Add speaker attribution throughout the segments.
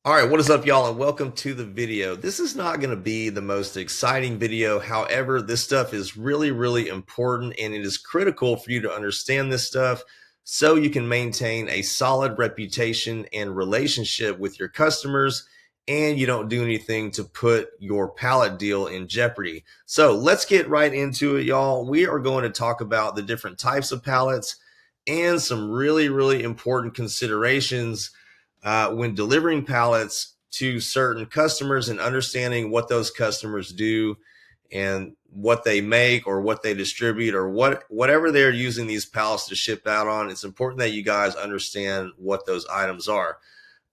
Speaker 1: All right, what is up, y'all, and welcome to the video. This is not going to be the most exciting video. However, this stuff is really, really important, and it is critical for you to understand this stuff so you can maintain a solid reputation and relationship with your customers, and you don't do anything to put your pallet deal in jeopardy. So let's get right into it, y'all. We are going to talk about the different types of pallets and some really, really important considerations when delivering pallets to certain customers and understanding what those customers do and what they make or what they distribute or whatever they're using these pallets to ship out on. It's important that you guys understand what those items are.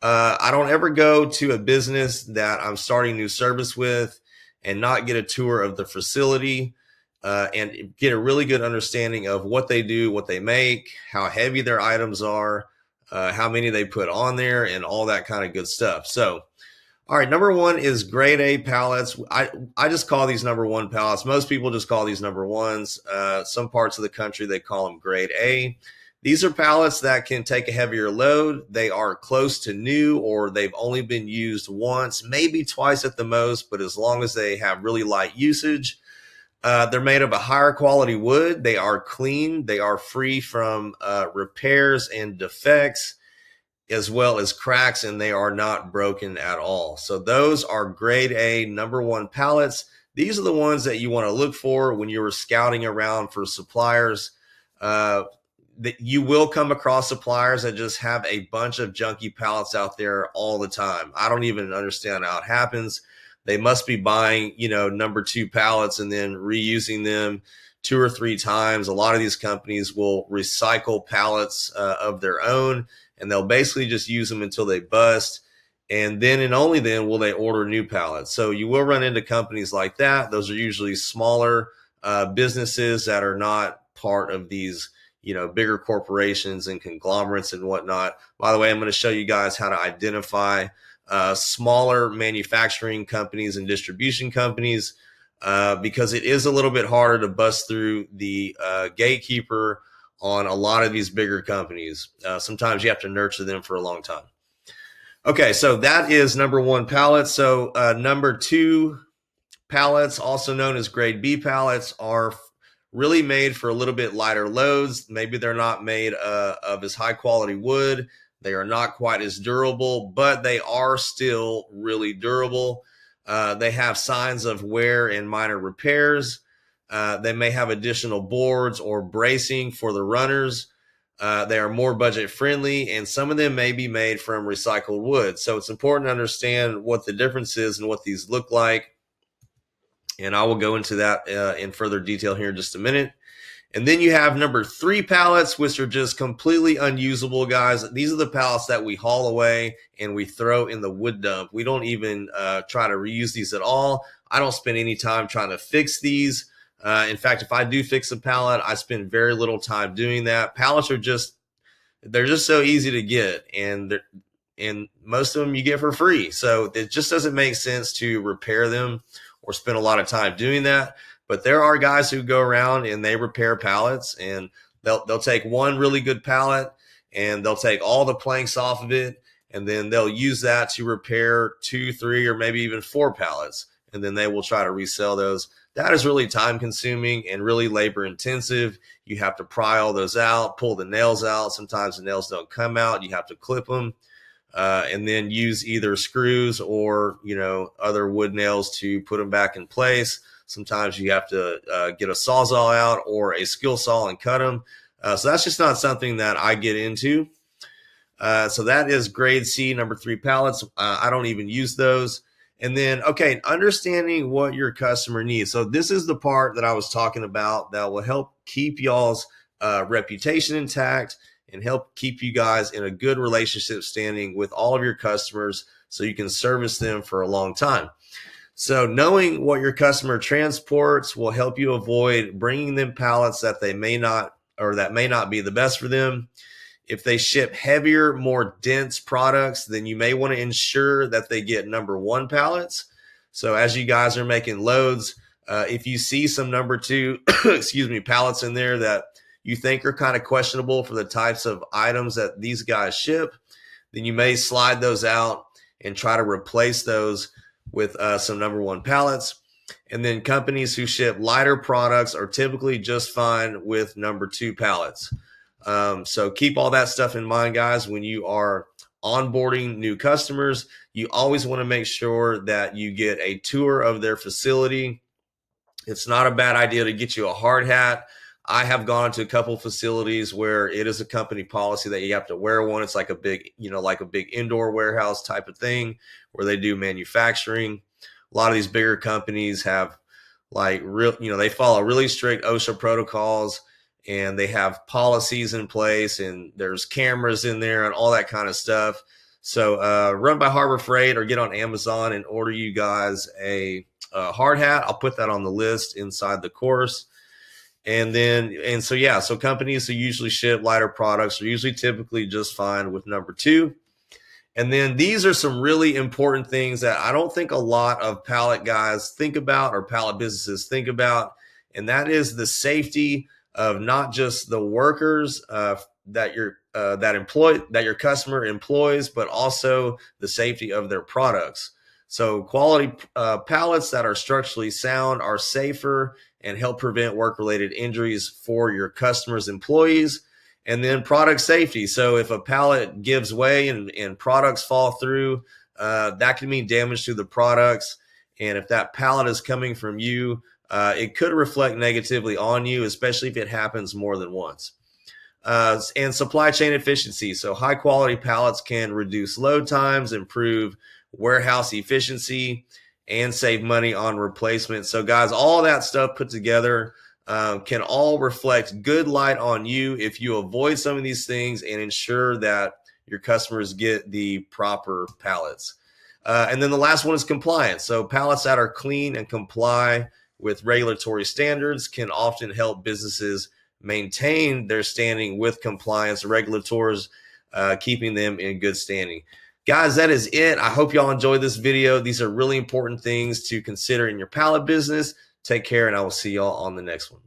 Speaker 1: I don't ever go to a business that I'm starting new service with and not get a tour of the facility and get a really good understanding of what they do, what they make, how heavy their items are, how many they put on there, and all that kind of good stuff. So, all right, number one is grade A pallets. I just call these number one pallets. Most people just call these number ones. Some parts of the country, they call them grade A. These are pallets that can take a heavier load. They are close to new, or they've only been used once, maybe twice at the most, but as long as they have really light usage. They're made of a higher quality wood. They are clean. They are free from repairs and defects, as well as cracks, and they are not broken at all. So those are grade A number one pallets. These are the ones that you want to look for when you're scouting around for suppliers. That you will come across suppliers that just have a bunch of junky pallets out there all the time. I don't even understand how it happens. They must be buying, number two pallets and then reusing them two or three times. A lot of these companies will recycle pallets of their own, and they'll basically just use them until they bust. And then and only then will they order new pallets. So you will run into companies like that. Those are usually smaller businesses that are not part of these bigger corporations and conglomerates and whatnot. By the way, I'm going to show you guys how to identify smaller manufacturing companies and distribution companies because it is a little bit harder to bust through the gatekeeper on a lot of these bigger companies. Sometimes you have to nurture them for a long time. Okay, so that is number one pallet. So number two pallets, also known as grade B pallets, are really made for a little bit lighter loads. Maybe they're not made of as high quality wood. They are not quite as durable, but they are still really durable. They have signs of wear and minor repairs. They may have additional boards or bracing for the runners. They are more budget friendly, and some of them may be made from recycled wood. So it's important to understand what the difference is and what these look like. And I will go into that in further detail here in just a minute. And then you have number three pallets, which are just completely unusable, guys. These are the pallets that we haul away and we throw in the wood dump. We don't even try to reuse these at all. I don't spend any time trying to fix these. In fact, if I do fix a pallet, I spend very little time doing that. Pallets are they're just so easy to get, and most of them you get for free. So it just doesn't make sense to repair them or spend a lot of time doing that. But there are guys who go around and they repair pallets, and they'll take one really good pallet and they'll take all the planks off of it, and then they'll use that to repair two, three, or maybe even four pallets, and then they will try to resell those. That is really time consuming and really labor intensive. You have to pry all those out, pull the nails out. Sometimes the nails don't come out. You have to clip them. And then use either screws or other wood nails to put them back in place. Sometimes you have to get a sawzall out or a skill saw and cut them. So that's just not something that I get into. So that is grade C, number three pallets. I don't even use those. And then, okay, understanding what your customer needs. So this is the part that I was talking about that will help keep y'all's reputation intact and help keep you guys in a good relationship standing with all of your customers so you can service them for a long time. So knowing what your customer transports will help you avoid bringing them pallets that they may not be the best for them. If they ship heavier, more dense products, then you may want to ensure that they get number one pallets. So as you guys are making loads, if you see some number two, pallets in there that you think are kind of questionable for the types of items that these guys ship, then you may slide those out and try to replace those with some number one pallets. And then companies who ship lighter products are typically just fine with number two pallets. So keep all that stuff in mind, guys, when you are onboarding new customers. You always want to make sure that you get a tour of their facility. It's not a bad idea to get you a hard hat. I have gone to a couple facilities where it is a company policy that you have to wear one. It's like a big, like a big indoor warehouse type of thing where they do manufacturing. A lot of these bigger companies have like they follow really strict OSHA protocols, and they have policies in place, and there's cameras in there and all that kind of stuff. So run by Harbor Freight or get on Amazon and order you guys a hard hat. I'll put that on the list inside the course. So companies who usually ship lighter products are usually typically just fine with number two. And then these are some really important things that I don't think a lot of pallet guys think about, or pallet businesses think about. And that is the safety of not just the workers that your customer employs, but also the safety of their products. So quality pallets that are structurally sound are safer and help prevent work-related injuries for your customers' employees. And then product safety. So if a pallet gives way and products fall through, that can mean damage to the products. And if that pallet is coming from you, it could reflect negatively on you, especially if it happens more than once. And supply chain efficiency. So high quality pallets can reduce load times, improve warehouse efficiency, and save money on replacement. So guys, all that stuff put together can all reflect good light on you if you avoid some of these things and ensure that your customers get the proper pallets. And then the last one is compliance. So pallets that are clean and comply with regulatory standards can often help businesses maintain their standing with compliance regulators, keeping them in good standing. Guys, that is it. I hope y'all enjoyed this video. These are really important things to consider in your pallet business. Take care, and I will see y'all on the next one.